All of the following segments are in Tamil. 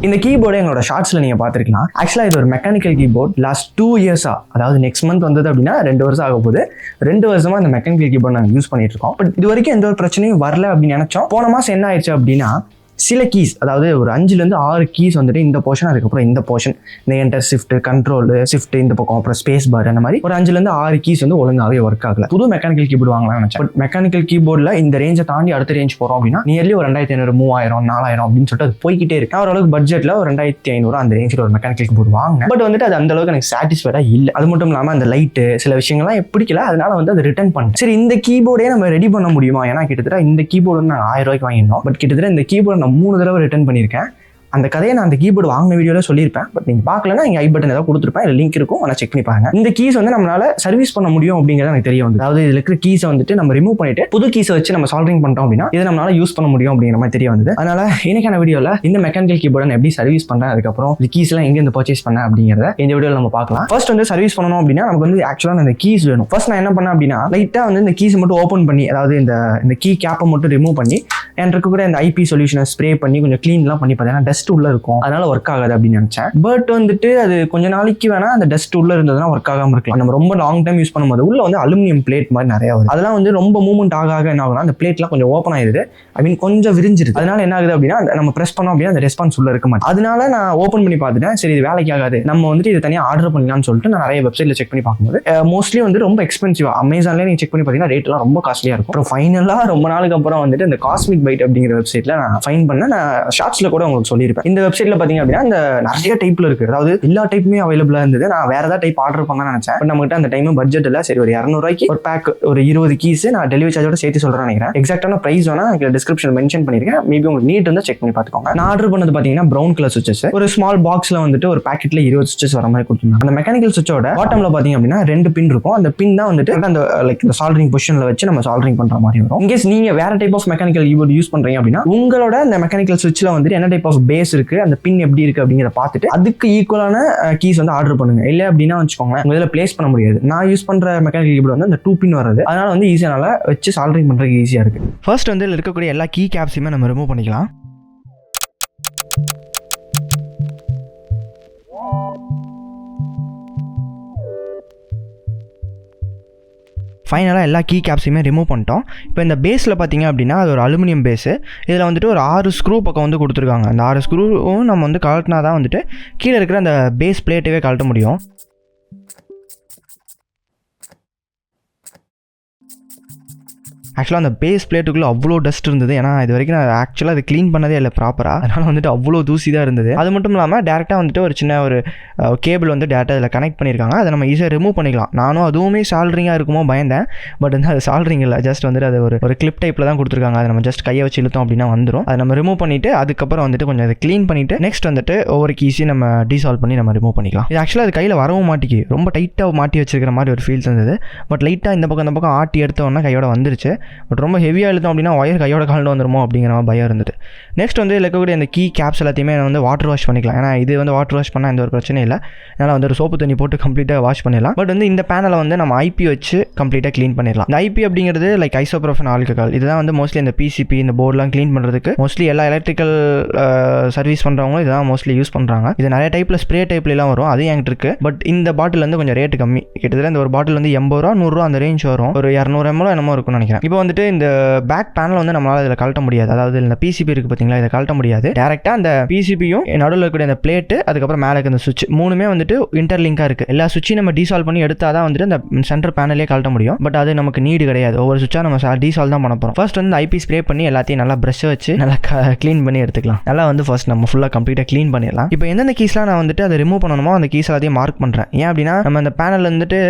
இந்த கீபோர்டு எங்களோட ஷார்ட்ஸில் நீங்கள் பார்த்துருக்கலாம். ஆக்சுவலாக இது ஒரு மெக்கானிக்கல் கீபோர்ட். லாஸ்ட் 2 இயர்ஸாக, அதாவது நெக்ஸ்ட் மந்த் வந்தது அப்படின்னா 2 வருஷம் ஆக போகுது. 2 வருஷமாக இந்த மெக்கானிக்கல் கீபோர்ட் நாங்கள் யூஸ் பண்ணிட்டு இருக்கோம். பட் இது வரைக்கும் எந்த ஒரு பிரச்சனையும் வரல அப்படின்னு நினச்சோம். போன மாதம் என்ன ஆயிடுச்சு அப்படின்னா, சில கீஸ், அதாவது ஒரு 5லேருந்து 6 கீஸ் வந்துட்டு இந்த போர்ஷன், அதுக்கப்புறம் இந்த போர்ஷன், இந்த என்டர் ஷிஃப்ட், கண்ட்ரோல் ஷிஃப்ட், இந்த பக்கம் அப்புறம் ஸ்பேஸ் பார், அந்த மாதிரி ஒரு 5லேருந்து 6 கீஸ் வந்து ஒழுங்காகவே ஒர்க் ஆகல. புது மெக்கானிக்கல் கீபோர்டு வாங்கலாம்னு நினைச்சேன். பட் மெக்கானிக்கல் கீபோர்டில் இந்த ரேஞ்சை தாண்டி அடுத்த ரேஞ்ச் போகிறோம் அப்படின்னா நியர்லி ஒரு 2500, 3000, 4000 அப்படின்னு சொல்லிட்டு அது போய்கிட்டே இருக்கு. நான் ஓரளவுக்கு பட்ஜெட்டில் ஒரு 2500 அந்த ரேஞ்சில் ஒரு மெக்கானிக்கல் கீபோர்டு வாங்கினேன். பட் வந்துட்டு அது அந்த அளவுக்கு எனக்கு சாட்டிஸ்ஃபைடாக இல்லை. அது மட்டும் இல்லாமல் அந்த லைட்டு சில விஷயங்கள்லாம் பிடிக்கல. அதனால வந்து அது ரிட்டர்ன் பண்ணேன். சரி, இந்த கீபோர்டே நம்ம ரெடி பண்ண முடியுமா? ஏன்னா கிட்டத்தட்ட இந்த கீபோர்டு வந்து நான் 1000 ரூபாய்க்கு வாங்கியிருந்தோம். பட் கிட்டத்தட்ட இந்த கீபோர்டு நான் 3 தடவை ரிட்டர்ன் பண்ணியிருக்கேன். அந்த கதையை நான் அந்த கீபோர்டு வாங்கின வீடியோவில் சொல்லியிருப்பேன். பட் நீங்கள் பார்க்கலன்னா இங்கே ஐ பட்டன் ஏதாவது கொடுத்துருப்பேன், இல்லை லிங்க் இருக்கும், ஆனால் செக் பண்ணி பாருங்க. இந்த கீஸ் வந்து நம்மளால சர்வீஸ் பண்ண முடியும் அப்படிங்கிறது எனக்கு தெரிய வந்து, அதாவது இதில் இருக்கிற கீஸை வந்துட்டு நம்ம ரிமூவ் பண்ணிட்டு புது கீஸை வச்சு நம்ம சால்வரிங் பண்ணிட்டோம் அப்படின்னா இதை நம்மளால யூஸ் பண்ண முடியும் அப்படிங்கிற மாதிரி தெரிய வந்தது. அதனால இன்னைக்கான வீடியோவில் இந்த மெக்கானிக்கல் கீபோர்டை நான் எப்படி சர்வீஸ் பண்ணேன், அதுக்கப்புறம் இந்த கீஸ்லாம் எங்கேருந்து பர்ச்சேஸ் பண்ணேன் அப்படிங்கிறத இந்த வீடியோவில் நம்ம பார்க்கலாம். ஃபர்ஸ்ட் வந்து சர்வீஸ் பண்ணணும் அப்படின்னா நமக்கு வந்து ஆக்சுவலாக அந்த கீஸ் வேணும். ஃபர்ஸ்ட் நான் என்ன பண்ணேன் அப்படின்னா, லைட்டாக வந்து இந்த கீஸை மட்டும் ஓப்பன் பண்ணி, அதாவது இந்த கீ கேப்பை மட்டும் ரிமூவ் பண்ணி எனக்கு கூட இந்த ஐபி சொல்யூஷனை ஸ்ப்ரே பண்ணி கொஞ்சம் க்ளீன்லாம் பண்ணி பார்த்தீங்கன்னா டஸ்ட் உள்ள இருக்கும், அதனால ஒர்க் ஆகாது அப்படின்னு நினைச்சேன். பட் வந்துட்டு அது கொஞ்ச நாளைக்கு வேணா அந்த டஸ்ட் உள்ள இருந்ததுன்னா ஒர்க் ஆகாம இருக்கலாம். நம்ம ரொம்ப லாங் டைம் யூஸ் பண்ணும்போது உள்ள வந்து அலுமினியம் பிளேட் மாதிரி நிறைய வருது. அதெல்லாம் வந்து ரொம்ப மூவ்மெண்ட் ஆக என்ன ஆகுனா அந்த பிளேட்லாம் கொஞ்சம் ஓப்பன் ஆயிருது, ஐ மீன் கொஞ்சம் விரிஞ்சிருது. அதனால என்ன ஆகுது அப்படின்னா நம்ம பிரஸ் பண்ணோம் அப்படின்னா அந்த ரெஸ்பான்ஸ் உள்ள இருக்க மாட்டேன். அதனால நான் ஓப்பன் பண்ணி பார்த்துட்டேன். சரி, இது வேலைக்கு ஆகாது, நம்ம வந்துட்டு இது தனியாக ஆர்டர் பண்ணலாம்னு சொல்லிட்டு நான் நிறைய வெப்சைட்ல செக் பண்ணி பார்க்கும்போது மோஸ்ட்லி வந்து ரொம்ப எக்ஸ்பென்சிவா, அமேசான்லேயே நீங்க செக் பண்ணி பார்த்தீங்கன்னா ரேட்லாம் ரொம்ப காஸ்ட்லியா இருக்கும். அப்புறம் ஃபைனலாக ரொம்ப நாளுக்கு அப்புறம் வந்துட்டு இந்த காஸ்மிக் பைட் அப்படிங்கிற வெப்சைட்ல நான் ஃபைன் பண்ணேன். நான் ஷார்ட்ஸ்ல கூட உங்களுக்கு சொல்லியிருப்பேன். இந்த வெப்சைட்ல பாத்தீங்க அப்படின்னா இந்த நிறைய டைப்ல இருக்கு, அதாவது எல்லா டைப்புமே அவைலபிளா இருந்தது. நான் வேற ஏதாவது டைப் ஆர்டர் பண்ண நினைச்சேன். பட் நம்மகிட்ட அந்த டைம் பட்ஜெட் இல்லை. சரி, ஒரு 200 ரூபாய்க்கு ஒரு பேக், ஒரு 20 கீஸ் நான் டெலிவரி சார்ஜோட சேர்த்து சொல்றேன் நினைக்கிறேன். எக்ஸாக்டான பிரைஸ் வேணா டிஸ்கிரிப்ஷன் மென்ஷன் பண்ணிருக்கேன். மேபி உங்களுக்கு நீட் இருந்தா செக் பண்ணி பார்த்துக்கோங்க. நான் ஆர்டர் பண்ணது பாத்தீங்கன்னா ப்ரௌன் கலர் சுவிட்சஸ், ஒரு ஸ்மால் பாக்ஸ்ல வந்துட்டு ஒரு பேக்கெட்ல 20 சுவிட்சஸ் வர மாதிரி கொடுத்துருந்தாங்க. அந்த மெக்கானிக்கல் சுவிட்சோட பாட்டம்ல பாத்தீங்க அப்படின்னா 2 பின் இருக்கும். அந்த பின் தான் வந்துட்டு அந்த லைக் இந்த சால்டரிங் பொசிஷன்ல வச்சு நம்ம சால்டரிங் பண்ற மாதிரி வரும். இன்கேஸ் நீங்க வேற type of mechanical keyboard use பண்றீங்க அப்படின்னா உங்களோட இந்த மெக்கானிக்கல் சுவிட்ச்ல வந்துட்டு என்ன டைப் ஆஃப் பேஸ் இருக்கு, அந்த பின் எப்படி இருக்கு அப்படிங்கிறத பார்த்துட்டு அதுக்கு ஈக்குவலான கீஸ் வந்து ஆர்டர் பண்ணுங்க. இல்லை அப்படின்னா வச்சுக்கோங்களேன், உங்க இதில் பிளேஸ் பண்ண முடியாது. நான் யூஸ் பண்ற மெக்கானிக்கல் கீபோர்டு வந்து அந்த 2 பின் வர்றது, அதனால வந்து ஈஸியானால வச்சு சால்டரிங் பண்றதுக்கு ஈஸியா இருக்கு. ஃபர்ஸ்ட் வந்து இருக்கக்கூடிய எல்லா கீ கேப்ஸையுமே நம்ம ரிமூவ் பண்ணிக்கலாம். ஃபைனலாக எல்லா கீ கேப்ஸையுமே ரிமூவ் பண்ணிட்டோம். இப்போ இந்த பேஸில் பார்த்தீங்க அப்படின்னா அது ஒரு அலுமினியம் பேஸு. இதில் வந்துட்டு ஒரு 6 ஸ்க்ரூ பக்கம் வந்து கொடுத்துருக்காங்க. அந்த 6 ஸ்க்ரூவும் நம்ம வந்து கழட்டினா தான் வந்துட்டு கீழே இருக்கிற அந்த பேஸ் பிளேட்டவே கழட்ட முடியும். ஆக்சுவலாக அந்த பேஸ் பிளேட்டுக்குள்ளே அவ்வளோ டஸ்ட் இருந்தது. ஏன்னா இது வரைக்கும் நான் ஆக்சுவலாக அது க்ளீன் பண்ணதே இல்லை ப்ராப்பராக. அதனால் வந்துட்டு அவ்வளோ தூசி தான் இருந்தது. அது மட்டும் இல்லாமல் டேரெக்டாக வந்துட்டு ஒரு சின்ன ஒரு கேபிள் வந்து டேரெக்டாக அதில் கனெக்ட் பண்ணியிருக்காங்க. அதை நம்ம ஈஸியாக ரிமூவ் பண்ணிக்கலாம். நானும் அதுவுமே சால்ட்ரிங்காக இருக்குமோ பயந்தேன். பட் வந்து அது சால்ட்ரிங் இல்லை, ஜஸ்ட் வந்துட்டு அது ஒரு கிளிப் டைப்பில் தான் கொடுத்துருக்காங்க. அதை நம்ம ஜஸ்ட் கையை வச்சு இழுத்தோம் அப்படின்னா வந்துடும். அதை நம்ம ரிமூவ் பண்ணிவிட்டு அதுக்கப்புறம் வந்துட்டு கொஞ்சம் அதை க்ளீன் பண்ணிவிட்டு நெக்ஸ்ட் வந்துட்டு ஒவ்வொரு கீஸையும் நம்ம டீசால்வ் பண்ணி நம்ம ரிமூவ் பண்ணிக்கலாம். இது ஆக்சுவலாக அது கையில் வரவும் மாட்டிக்கு, ரொம்ப டைட்டாக மாட்டி வச்சிருக்கிற மாதிரி ஒரு ஃபீல்ஸ் இருந்தது. பட் லைட்டாக இந்த பக்கம் ஆட்டி எடுத்தோன்னா கையோட வந்துருச்சு. பட் ரொம்ப ஹெவியாக இழுத்தோம் அப்படின்னா ஒயர் கையோட கலந்து வந்துருமோ அப்படிங்கிற பயம் இருந்தது. நெக்ஸ்ட் வந்து இருக்கக்கூடிய அந்த கீ கேப்ஸ் எல்லாத்தையுமே வந்து வாட்டர் வாஷ் பண்ணிக்கலாம். ஏன்னா இது வந்து வாட்டர் வாஷ் பண்ணால் எந்த ஒரு பிரச்சனையும் இல்லை. அதனால் வந்து ஒரு சோப்பு தண்ணி போட்டு கம்ப்ளீட்டாக வாஷ் பண்ணிடலாம். பட் வந்து இந்த பேனலை வந்து நம்ம ஐபி வச்சு கம்ப்ளீட்டாக க்ளீன் பண்ணிடலாம். இந்த ஐபி அப்படிங்கிறது லைக் ஐசோப்ரோபன் ஆல்கஹால். இதுதான் வந்து மோஸ்ட்லி இந்த பிசிபி இந்த போர்டெலாம் க்ளீன் பண்ணுறதுக்கு மோஸ்ட்லி எல்லா எலக்ட்ரிக்கல் சர்வீஸ் பண்ணுறவங்களும் இதுதான் மோஸ்ட்லி யூஸ் பண்ணுறாங்க. இது நிறைய டைப்பில் ஸ்ப்ரே டைப்லாம் வரும், அது என்கிட்ட இருக்குது. பட் இந்த பாட்டில் வந்து கொஞ்சம் ரேட்டு கம்மி. கிட்டத்தட்ட இந்த ஒரு பாட்டில் வந்து 80 ரூபா 100 ரூபா அந்த ரேஞ்ச் வரும். ஒரு 200 ml என்னமோ இருக்கும்னு நினைக்கிறேன். இப்போ வந்துட்டு இந்த பேக் பேனல் வந்து நம்மளால் இதில் கழட்ட முடியாது. அதாவது இந்த பிசிபி இருக்குது பார்த்தீங்களா, இதை கழட்ட முடியாது. டேரெக்டாக அந்த பிசிபியும் நடுவில் இருக்கக்கூடிய அந்த பிளேட்டு அதுக்கப்புறம் மேலே இருக்க அந்த சுவிட்ச் மூணுமே வந்துட்டு இன்டர்லிங்காக இருக்குது. எல்லா சுவிட்சையும் நம்ம டீசால்வ் பண்ணி எடுத்தால் தான் வந்துட்டு அந்த சென்டர் பேனலே கழட்ட முடியும். பட் அது நமக்கு நீடு கிடையாது. ஒவ்வொரு சுவிட்சாக நம்ம டீசால்வ் தான் பண்ண போகிறோம். ஃபர்ஸ்ட் வந்து ஐபி ஸ்ப்ரே பண்ணி எல்லாத்தையும் நல்லா ப்ரஷ் வச்சு நல்லா க்ளீன் பண்ணி எடுத்துக்கலாம். நல்லா வந்து ஃபர்ஸ்ட் நம்ம ஃபுல்லாக கம்ப்ளீட்டாக க்ளீன் பண்ணிடலாம். இப்போ எந்தெந்த கீஸ்லாம் நான் வந்துட்டு அதை ரிமூவ் பண்ணணுமோ அந்த கீஸ் எல்லாத்தையும் மார்க் பண்ணுறேன். ஏன் அப்படின்னா நம்ம அந்த பேனல் வந்துட்டு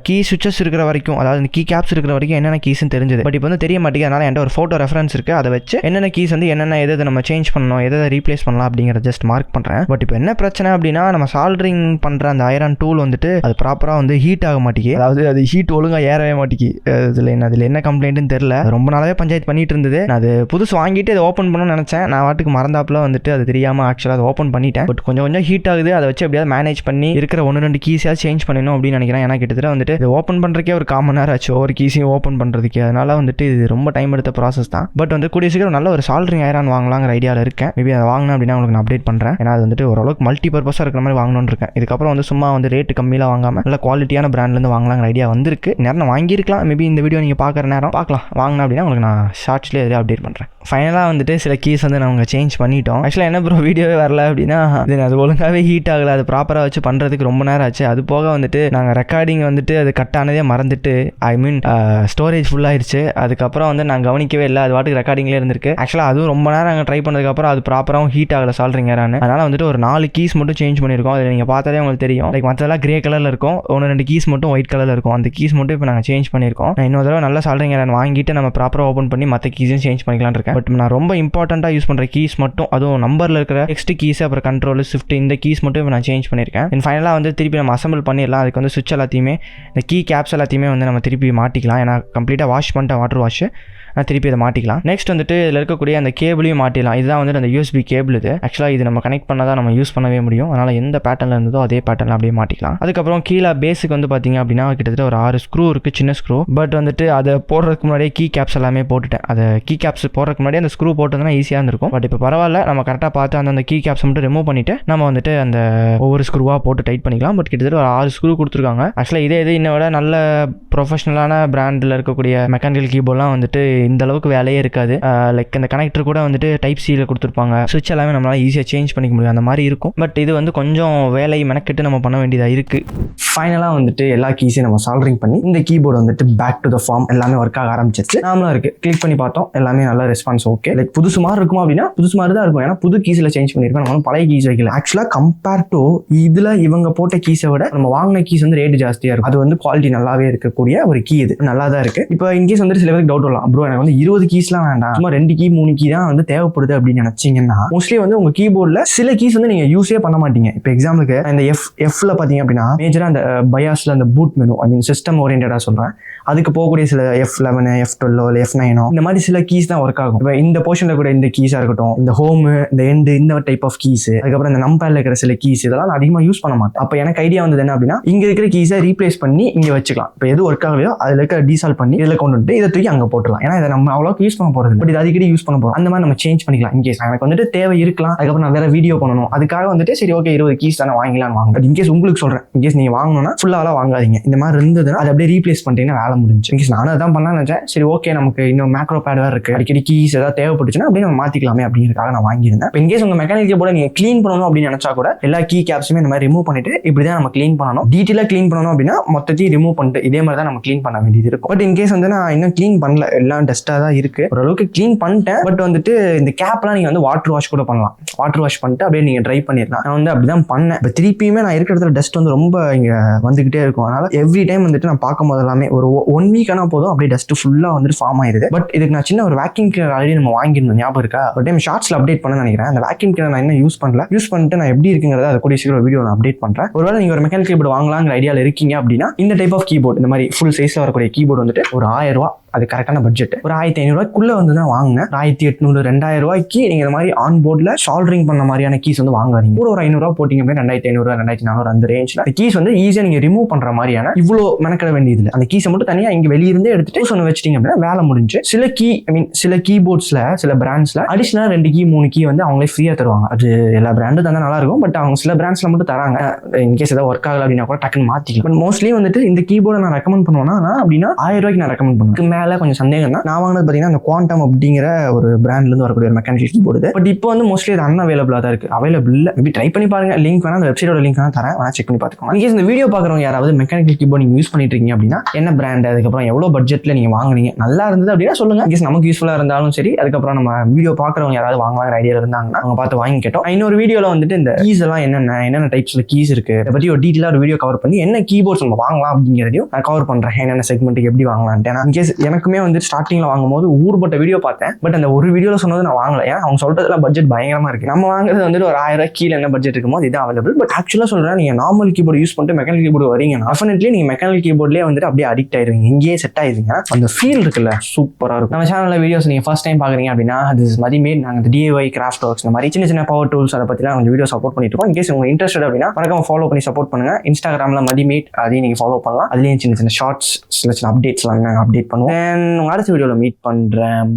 கீ சுவிட்சஸ் இருக்கிற வரைக்கும், அதாவது இந்த கீ கேப்ஸ் இருக்கிற வரைக்கும் என்னென்ன கீஸ்ன்னு தெரிஞ்சது. பட் இப்போ வந்து தெரிய மாட்டேங்குது. அதனால என்கிட்ட ஒரு ஃபோட்டோ ரெஃபரன்ஸ் இருக்குது. அதை வச்சு என்னென்ன கீஸ் வந்து என்னென்ன எதை நம்ம சேஞ்ச் பண்ணணும், எதை ரீப்ளேஸ் பண்ணலாம் அப்படிங்கிறத ஜஸ்ட் மார்க் பண்ணுறேன். பட் இப்போ என்ன பிரச்சனை அப்படின்னா நம்ம சால்டரிங் பண்ணுற அந்த ஐரன் டூல் வந்துட்டு அது ப்ராப்பராக வந்து ஹீட் ஆக மாட்டேங்குது. அதாவது அது ஹீட் ஒழுங்காக ஏறவே மாட்டேங்குது. அதில் என்ன கம்ப்ளைண்ட்டுன்னு தெரியல. ரொம்ப நாளாவே பஞ்சாயத்து பண்ணிட்டு இருந்தது. அது புதுசு வாங்கிட்டு அதை ஓப்பன் பண்ணணும்னு நினச்சேன். நான் வாட்டுக்கு மறந்தாப்புல வந்துட்டு அது தெரியாமல் ஆக்சுவலாக அதை ஓப்பன் பண்ணிட்டேன். பட் கொஞ்சம் ஹீட் ஆகுது. அதை வச்சு எப்படியாவது மேனேஜ் பண்ணி இருக்கிற 1-2 கீஸாக சேஞ்ச் பண்ணணும் அப்படின்னு நினைக்கிறேன். ஏன்னா கிட்டத்தட்ட வந்துட்டு இதை ஓப்பன் பண்ணுறதுக்கே ஒரு 1/4 மணி நேரம் ஆச்சு ஒவ்வொரு கீஸையும் ஓப்பன் பண்ணுறதுக்கு. அதனால வந்துட்டு இது ரொம்ப டைம் எடுத்த ப்ராசஸ் தான். பட் வந்து கூடிய சீக்கிரம் நல்ல ஒரு சால்ட்ரிங் ஐரான் வாங்கலாங்கிற ஐடியாவில் இருக்கேன். மேபி அதை வாங்கினேன் அப்படின்னா உங்களுக்கு நான் அப்டேட் பண்ணுறேன். ஏன்னா அது வந்துட்டு ஓரளவுக்கு மல்டி பர்பஸாக இருக்கிற மாதிரி வாங்கணும்னு இருக்கேன். இதுக்கப்புறம் வந்து சும்மா வந்து ரேட்டு கம்மியில் வாங்காமல் நல்ல குவாலிட்டியான பிராண்ட்லேருந்து வாங்கலாங்கிற ஐடியா வந்திருக்கு. நேரம் வாங்கியிருக்கலாம். மேபி இந்த வீடியோ நீங்கள் பார்க்குற நேரம் பார்க்கலாம். வாங்கினா அப்படின்னா உங்களுக்கு நான் ஷார்ட்ஸ்லேயே எதிரே அப்டேட் பண்ணுறேன். ஃபைனலாக வந்துட்டு சில கீஸ் வந்து நாங்கள் சேஞ்ச் பண்ணிட்டோம். ஆக்சுவலாக என்ன ப்ரோ வீடியோவே வரல அப்படின்னா அது ஒழுங்காகவே ஹீட் ஆகலை. அது ப்ராப்பராக வச்சு பண்ணுறதுக்கு ரொம்ப நேரம் ஆச்சு. அது போக வந்துட்டு நாங்கள் ரெக்கார்டிங் வந்துட்டு அது கட் ஆனதே மறந்துட்டு ஸ்டோரேஜ் ஃபுல்லாகிடுச்சு. அதுக்கப்புறம் வந்து நான் கவனிக்கவே இல்லை. அது வாட்டுக்கு ரெக்கார்டிங்லேயே இருந்திருக்கு. ஆக்சுவலாக அதுவும் ரொம்ப நேரம் நாங்கள் ட்ரை பண்ணதுக்கப்புறம் அது ப்ராப்பராகவும் ஹீட் ஆகலை சால்ட்ரிங் ஐரான். அதனால் வந்துட்டு ஒரு 4 கீஸ் மட்டும் சேஞ்ச் பண்ணியிருக்கோம். அதில் நீங்கள் பார்த்தாலே உங்களுக்கு தெரியும். லைக் மற்றதெல்லாம் கிரே கலரில் இருக்கும். 1-2 கீஸ் மட்டும் ஒயிட் கலரில் இருக்கும். அந்த கீஸ் மட்டும் இப்போ நாங்கள் சேஞ்ச் பண்ணியிருக்கோம். நான் இன்னொரு தடவை நல்ல சால்ட்ரிங் ஐரான் வாங்கிட்டு நம்ம ப்ராப்பராக ஓப்பன் பண்ணி மற்ற கீஸையும் சேஞ்ச் பண்ணிக்கலாம்னு இருக்கேன். பட் நான் ரொம்ப இம்பார்ட்டண்ட்டாக யூஸ் பண்ணுற கீஸ் மட்டும், அதுவும் நம்பரில் இருக்கிற நெக்ஸ்ட் கீஸ் அப்புறம் கண்ட்ரோல் ஷிஃப்ட் இந்த கீஸ் மட்டும் இப்போ நான் சேஞ்ச் பண்ணியிருக்கேன். அண்ட் ஃபைனலாக வந்து திருப்பி நம்ம அசம்பிள் பண்ணிடலாம். அதுக்கு வந்து சுவிட்ச் எல்லாத்தையுமே இந்த கீ கேப்ஸ் எல்லாத்தையுமே வந்து நம்ம திருப்பி மாட்டிக்கலாம். ஏன்னா கம்ப்ளீட்டாக வாஷ் பண்ணிட்டேன், வாட்டர் வாஷ். திருப்பி அதை மாட்டிக்கலாம். நெக்ஸ்ட் வந்துட்டு இதில் இருக்கக்கூடிய அந்த கேபிளையும் மாட்டிடலாம். இதுதான் வந்துட்டு அந்த USB கேபிள். இது ஆக்சுவலாக இது நம்ம கனெக்ட் பண்ணால் தான் நம்ம யூஸ் பண்ணவே முடியும். அதனால் எந்த பேட்டர்னில் இருந்ததோ அதே பேட்டர்னில் அப்படியே மாட்டிக்கலாம். அதுக்கப்புறம் கீழே பேஸுக்கு வந்து பார்த்தீங்க அப்படின்னா கிட்டத்தட்ட ஒரு 6 ஸ்க்ரூ இருக்குது, சின்ன ஸ்க்ரூ. பட் வந்துட்டு அதை போடுறதுக்கு முன்னாடியே கீ கேப்ஸ் எல்லாமே போட்டுட்டேன். அதை கீ கேப்ஸ் போடுறதுக்கு முன்னாடியே அந்த ஸ்க்ரூ போட்டதுன்னா ஈஸியாக இருந்திருக்கும். பட் இப்போ பரவாயில்ல, நம்ம கரெக்டாக பார்த்து அந்த கீ கேப்ஸ் மட்டும் ரிமூவ் பண்ணிவிட்டு நம்ம வந்துட்டு அந்த ஒவ்வொரு ஸ்க்ரூவாக போட்டு டைட் பண்ணிக்கலாம். பட் கிட்டத்தட்ட ஒரு 6 ஸ்க்ரூ கொடுத்துருக்காங்க. ஆக்சுவலாக இதே இன்னும் விட நல்ல ப்ரொஃபஷனலான பிராண்டில் இருக்கக்கூடிய மெக்கானிக்கல் கீபோர்ட்லாம் வந்துட்டு இந்த அளவுக்கு வேலையே இருக்காது. லைக் இந்த கனெக்டர் கூட வந்துட்டு டைப் சியில் கொடுத்துருப்பாங்க. சுவிட்ச் எல்லாமே நம்மளால ஈஸியாக சேஞ்ச் பண்ணிக்க முடியும், அந்த மாதிரி இருக்கும். பட் இது வந்து கொஞ்சம் வேலை மெனக்கெட்டு நம்ம பண்ண வேண்டியதாக இருக்குது. ஃபைனலாக வந்துட்டு எல்லா கீஸையும் நம்ம சால்டரிங் பண்ணி இந்த கீபோர்டு வந்துட்டு பேக் டு த ஃபார்ம் எல்லாமே ஒர்க் ஆக ஆரம்பிச்சிருச்சு. நாமளும் இருக்குது, கிளிக் பண்ணி பார்த்தோம், எல்லாமே நல்ல ரெஸ்பான்ஸ். ஓகே, லைக் புதுசு மாதிரி இருக்குமா அப்படின்னா புதுசு மாதிரி தான் இருக்கும். ஏன்னா புது கீஸில் சேஞ்ச் பண்ணியிருக்கோம், நம்ம பழைய கீஸ் வைக்கல. ஆக்சுவலாக கம்பேர் டு இதில் இவங்க போட்ட கீஸை விட நம்ம வாங்கின கீஸ் வந்து ரேட்டு ஜாஸ்தியாக இருக்கும். அது வந்து குவாலிட்டி நல்லாவே இருக்கக்கூடிய ஒரு கீ. இது நல்லா தான் இருக்குது. இப்போ இன்கேஸ் வந்துட்டு சில பேருக்கு டவுட் வரலாம், ப்ரோ எனக்கு வந்து 20 கீஸ்லாம் வேண்டாம், சும்மா 2 கீ 3 கீ தான் வந்து தேவைப்படுது அப்படின்னு நினைச்சீங்கன்னா மோஸ்ட்லி வந்து உங்க கீபோர்டில் சில கீஸ் வந்து நீங்க யூஸே பண்ண மாட்டீங்க. இப்போ எக்ஸாம்பிளுக்கு இந்த எஃப்ல பார்த்தீங்க அப்படின்னா மேஜரா அந்த பயாஸ்ல அந்த பூட் மெனு, ஐ மீன் சிஸ்டம் ஓரியன்டா சொல்றேன், அதுக்கு போகக்கூடிய சில F11 F12 F9 இந்த மாதிரி சில கீஸ் தான் ஒர்க் ஆகும். இப்போ இந்த போர்ஷன்ல கூட இந்த கீஸா இருக்கட்டும், இந்த ஹோம், இந்த எண்டு, இந்த டைப் ஆஃப் கீஸ், அதுக்கப்புறம் இந்த நம்பர்ல இருக்கிற சில கீஸ், இதெல்லாம் நான் அதிகமாக யூஸ் பண்ண மாட்டேன். அப்போ எனக்கு ஐடியா வந்தது என்ன அப்படின்னா, இங்க இருக்கிற கீஸை ரீப்ளேஸ் பண்ணி இங்க வச்சுக்கலாம். இப்போ எது ஒர்க் ஆகலையோ அதுல இருக்க டீசால்வ் பண்ணி இதில் கொண்டு வந்து இதை தூக்கி அங்கே போட்டுலாம். ஏன்னா இதை நம்ம அவ்வளோக்கு யூஸ் பண்ண போறது, பட் இது அடிக்கடி யூஸ் பண்ண போறோம். அந்த மாதிரி நம்ம சேஞ்ச் பண்ணிக்கலாம். இன்கேஸ் எனக்கு வந்துட்டு தேவை இருக்கலாம், அதுக்கப்புறம் நான் வேற வீடியோ பண்ணணும், அதுக்காக வந்துட்டு சரி ஓகே 20 கீஸ் தானே வாங்கலாம்னு வாங்க. பட் இன்கேஸ் உங்களுக்கு சொல்றேன், இன்கேஸ் நீங்க வாங்கணும்னா ஃபுல்லாலாம் வாங்காதீங்க. இந்த மாதிரி இருந்ததுன்னா அதை அப்படியே ரீப்ளேஸ் பண்ணிட்டீங்கன்னா வேலை முடிஞ்சு. இன்கேஸ் நானும் அதான் பண்ணலாம்னு நினைச்சேன். சரி ஓகே, நமக்கு இன்னும் மேக்ரோ பேட் வேறு இருக்கு, அடிக்கடி கீஸ் ஏதாவது தேவைப்பட்டுச்சுன்னா அப்படியே நம்ம மாத்திக்கலாமே அப்படிங்கிறதுக்காக நான் வாங்கியிருந்தேன். இன்கேஸ் உங்க மெக்கானிக்கல் கீபோர்டை நீங்க க்ளீன் பண்ணணும் அப்படின்னு நினைச்சா கூட எல்லா கீ கேப்ஸுமே இந்த மாதிரி ரிமூவ் பண்ணிட்டு இப்படிதான் நம்ம க்ளீன் பண்ணணும். டீட்டெயிலாக க்ளீன் பண்ணணும் அப்படின்னா மொத்தத்தையும் ரிமூவ் பண்ணிட்டு இதே மாதிரி தான் நம்ம க்ளீன் பண்ண வேண்டியது இருக்கும். பட் இன்கேஸ் வந்து நான் இன்னும் க்ளீன் பண்ணல, எல்லாம் டஸ்ட்டாக தான் இருக்கு. ஓரளவுக்கு க்ளீன் பண்ணிட்டேன். பட் வந்துட்டு இந்த கேப்லாம் நீங்க வந்து வாட்டர் வாஷ் கூட பண்ணலாம். வாட்டர் வாஷ் பண்ணிட்டு அப்படியே நீங்க ட்ரை பண்ணிடலாம். நான் வந்து அப்படிதான் பண்ணேன். இப்போ திருப்பியுமே நான் இருக்கிற இடத்துல டஸ்ட் வந்து ரொம்ப இங்க வந்துகிட்டே இருக்கும். அதனால எவ்ரி டைம் வந்துட்டு நான் பார்க்கும் போது எல்லாமே ஒரு 1 வீக் ஆனா போதும் அப்படியே டஸ்ட் ஃபுல்லா வந்துட்டு ஃபார்ம் ஆயிருது. பட் இதுக்கு நான் சின்ன ஒரு வேக்யூம் கிளீனர் ஆல்ரெடி நம்ம வாங்கியிருந்தோம், ஞாபகம் இருக்கா? ஒரு டைம் ஷார்ட்ஸ்ல அப்டேட் பண்ண நினைக்கிறேன். அந்த வேக்யூம் கிளீனர் நான் இன்னும் யூஸ் பண்ணல. யூஸ் பண்ணிட்டு நான் எப்படி இருக்குங்கிறத அதை கூடிய சீக்கிரம் வீடியோ நான் அப்டேட் பண்றேன். ஒருவேளை நீங்க ஒரு மெக்கானிக்கல் கீபோர்டு வாங்கலாங்கிற ஐடியாவில் இருக்கீங்க அப்படின்னா இந்த டைப் ஆஃப் கீபோர்டு, இந்த மாதிரி ஃபுல் சைஸ்ல வரக்கூடிய கீபோர்டு வந்துட்டு ஒரு 1000 ரூபா, அது கரெக்டான பட்ஜெட். ஒரு 1500 ரூபாய்க்குள்ள வந்து தான் வாங்குங்க. 1800 2000 ரூபாய்க்கு நீங்க இந்த மாதிரி ஆன் போர்ட்ல சால்டரிங் பண்ண மாதிரியான கீஸ் வந்து வாங்குறீங்க. கூட ஒரு 500 ரூபா போட்டிங்க அப்படின்னா 2500 2400 அந்த ரேஞ்சில் அந்த கீஸ் வந்து ஈஸியா நீங்க ரிமூவ் பண்ற மாதிரியான இவ்வளோ மெனக்கிட வேண்டியது. அந்த கீஸை மட்டும் தனியா இங்க வெளியிருந்தே எடுத்துட்டு சொன்ன வச்சிட்டீங்க அப்படின்னா வேலை முடிஞ்சு. சில கீ, ஐ மீன் சில கீபோர்ட்ஸ்ல சில பிராண்ட்ஸ்ல அடிஷனலா 2 கீ 3 கீ வந்து அவங்களே ஃப்ரீயா தருவாங்க. அது எல்லா பிராண்டும் தான் நல்லா இருக்கும். பட் அவங்க சில பிராண்ட்ஸ்ல மட்டும் தராங்க. இன்கேஸ் ஏதாவது ஒர்க் ஆகல அப்படின்னா கூட டக்குன்னு மாத்திக்கலாம். பட் மோஸ்ட்லி வந்துட்டு இந்த கீபோர்டை நான் ரெக்கமெண்ட் பண்ணுவேன்னா அப்படின்னா 1000 ரூபாய்க்கு நான் ரெக்கமெண்ட் பண்ணுவேன். மேல கொஞ்சம் சந்தேகம் தான். நான் வாங்கினது பார்த்தீங்கன்னா அந்த குவாண்டம் அப்படிங்கிற ஒரு பிராண்ட்லேருந்து வரக்கூடிய ஒரு மெக்கானிக்கல் கீபோர்டு. பட் இப்போ வந்து மோஸ்ட்லி அது அன்அவைலபிளாக தான் இருக்குது. அவைலபிள் இல்லை. மேபி ட்ரை பண்ணி பாருங்க. லிங்க் வேணா அந்த வெப்சைட்டோட லிங்க் வேணா தரேன், வேணா செக் பண்ணி பார்த்துக்கோங்க. இன்கேஸ் இந்த வீடியோ பார்க்குறவங்க யாராவது மெக்கானிக்கல் கீபோர்டு நீங்கள் யூஸ் பண்ணிட்டு இருக்கீங்க அப்படின்னா என்ன பிராண்ட், அதுக்கப்புறம் எவ்வளோ பட்ஜெட்டில் நீங்கள் வாங்குனீங்க, நல்லா இருந்தது அப்படின்னா சொல்லுங்க. இன்கேஸ் நமக்கு யூஸ்ஃபுல்லாக இருந்தாலும் சரி, அதுக்கப்புறம் நம்ம வீடியோ பார்க்குறவங்க யாராவது வாங்கலாங்கிற ஐடியா இருந்தாங்கன்னா அவங்க பார்த்து வாங்கி கேட்டோம். இன்னொரு வீடியோவில் வந்துட்டு இந்த கீஸ் எல்லாம் என்னென்ன டைப்ஸில் கீஸ் இருக்குது அதை பற்றி ஒரு டீட்டெயிலாக ஒரு வீடியோ கவர் பண்ணி என்ன கீபோர்ட்ஸ் நம்ம வாங்கலாம் அப்படிங்கிறதையும் நான் கவர் பண்ணுறேன். என்னென்ன செக்மெண்ட்டுக்கு எப்படி வாங்கலான்ட்டு. ஏன்னா இன்கேஸ் எனக்குமே வந்து ஸ்டார்டிங்கில் வாங்கும்போது ஊர்பட்ட வீடியோ பார்த்தேன். பட் அந்த ஒரு வீடியோல சொன்னது நான் வாங்கல. ஏன்னா அவங்க சொல்றதுலாம் பட்ஜெட் பயங்கரமா இருக்கு. நம்ம வாங்குறது வந்துட்டு ஒரு 1000 ரூபாய் கீழே என்ன பட்ஜெட் இருக்குமோ இது அவைலபிள். பட் ஆக்சுவலா சொல்றேன், நீங்க நார்மல் கீபோர்டு யூஸ் பண்ணிட்டு மெக்கானிக்கல் கீபோர்டு வரீங்கன்னா டெஃபினெட்லி நீங்க மெக்கானிக்கல் கீபோர்ட்லேயே வந்துட்டு அப்படியே அடிக்ட் ஆயிருவீங்க. இங்கேயே செட் ஆயிருவீங்க. அந்த ஃபீல் இருக்குல்ல, சூப்பரா இருக்கும். நம்ம சேனல்ல வீடியோஸ் நீங்க ஃபர்ஸ்ட் டைம் பாக்குறீங்க அப்படின்னா திஸ் மதிமேட், நாங்க DIY கிராஃப்ட் ஒர்க்ஸ் இந்த மாதிரி சின்ன பவர் டூல்ஸ் அதை பத்திலாம் கொஞ்சம் வீடியோ சப்போர்ட் பண்ணிட்டு இருக்கோம். இன்கேஸ் உங்களுக்கு இன்ட்ரெஸ்ட் அப்படின்னா மறக்காம ஃபாலோ பண்ணி சப்போர்ட் பண்ணுங்க. இன்ஸ்டாகிராம்ல மதிமேட் அதையும் நீங்க ஃபாலோ பண்ணலாம். அதுலயும் சின்ன ஷார்ட்ஸ் சின்ன அப்டேட்ஸ் எல்லாம் நாங்கள் அப்டேட் பண்ணுவோம். தென் உங்கள் அடுத்த வீடியோவில் மீட் பண்ணுறேன்.